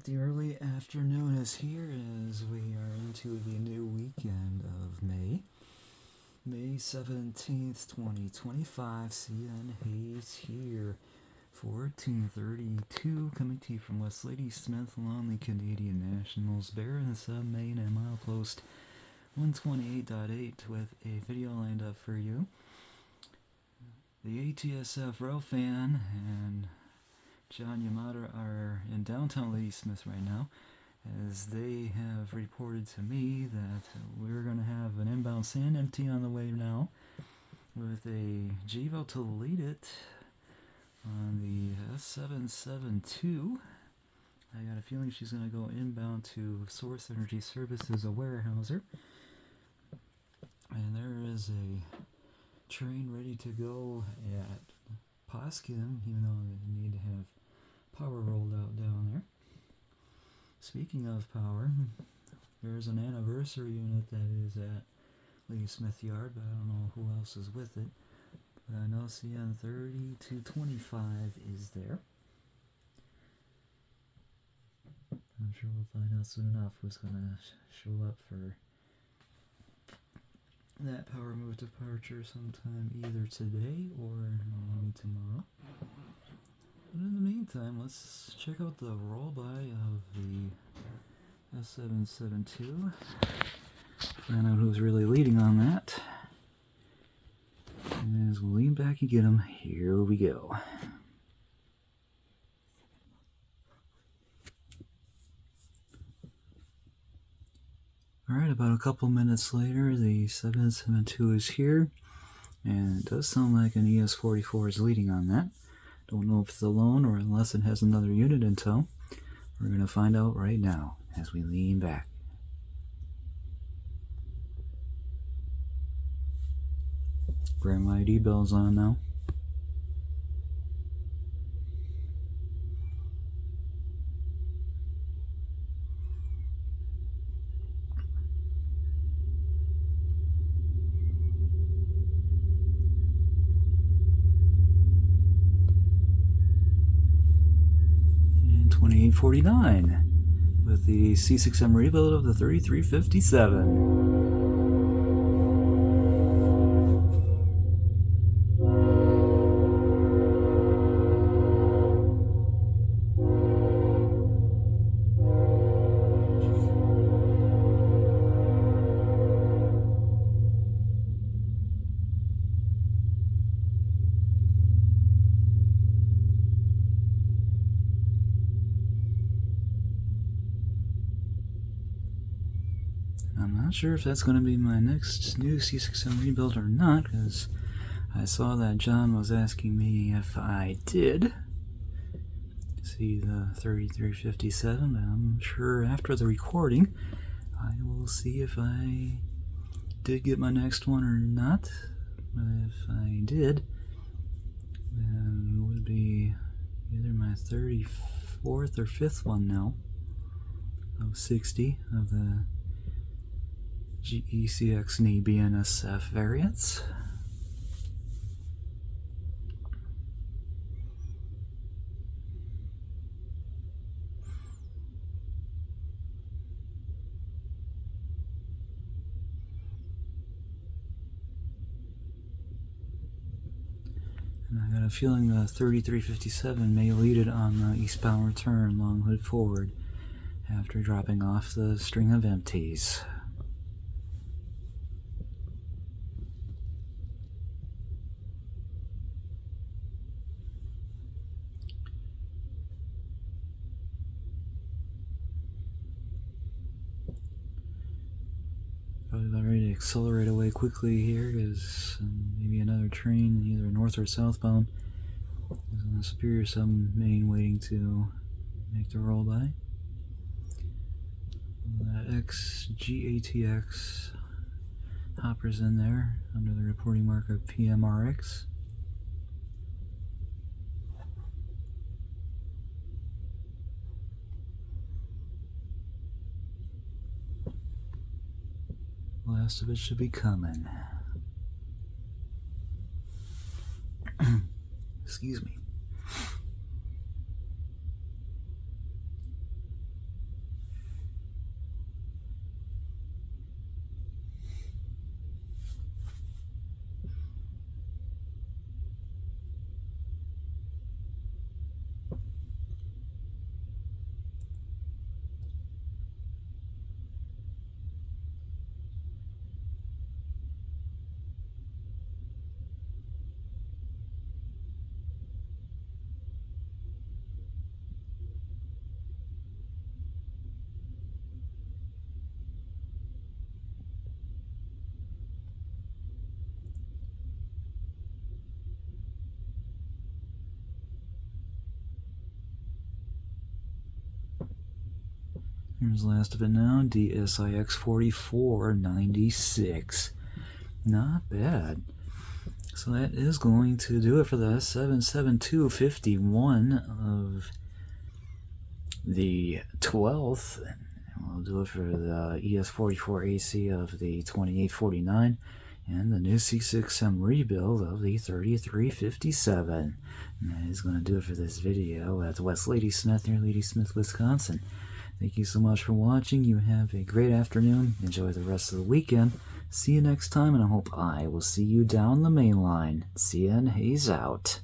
The early afternoon is here as we are into the new weekend of May 17th, 2025. CN Hayes here, 1432, coming to you from West Ladysmith along the Canadian Nationals Barron sub-main and milepost 128.8 with a video lined up for you. The ATSF Rail Fan and Jon Yamada are in downtown Ladysmith right now, as they have reported to me that we're going to have an inbound sand empty on the way now, with a GEVO to lead it on the S772. I got a feeling she's going to go inbound to Source Energy Services of Weyerhaeuser. And there is a train ready to go at Poskin, even though they need to have power rolled out down there. Speaking of power, there's an anniversary unit that is at Ladysmith Yard, but I don't know who else is with it. But I know CN 3225 is there. I'm sure we'll find out soon enough who's going to show up for that power move departure sometime either today or maybe tomorrow. But in the meantime, let's check out the roll-by of the S772. Find out who's really leading on that. And as we lean back and get him, here we go. Alright, about a couple minutes later, the 772 is here, and it does sound like an ES44 is leading on that. Don't know if it's alone or unless it has another unit in tow. We're going to find out right now as we lean back. Bring my ID bells on now. And 2849 with the C6M rebuild of the 3357. I'm not sure if that's going to be my next new C6M rebuild or not, because I saw that Jon was asking me if I did see the 3357, but I'm sure after the recording I will see if I did get my next one or not. But if I did, then it would be either my 34th or 5th one now of 60 of the GECX nee-BNSF variants. And I got a feeling the 3357 may lead it on the eastbound return long hood forward after dropping off the string of empties. Probably about ready to accelerate away quickly here, because maybe another train, either north or southbound, is on the Superior sub-main waiting to make the roll by. That GECX hopper's in there under the reporting mark of PMRX. Last of it should be coming. Excuse me. Here's the last of it now, DSIX 4496. Not bad. So that is going to do it for the S772 51 of the 12th. We'll do it for the ES44AC of the 2849 and the new C6M rebuild of the 3357. And that is going to do it for this video at West Ladysmith near Ladysmith, Wisconsin. Thank you so much for watching. You have a great afternoon. Enjoy the rest of the weekend. See you next time, and I hope I will see you down the main line. See ya and haze out.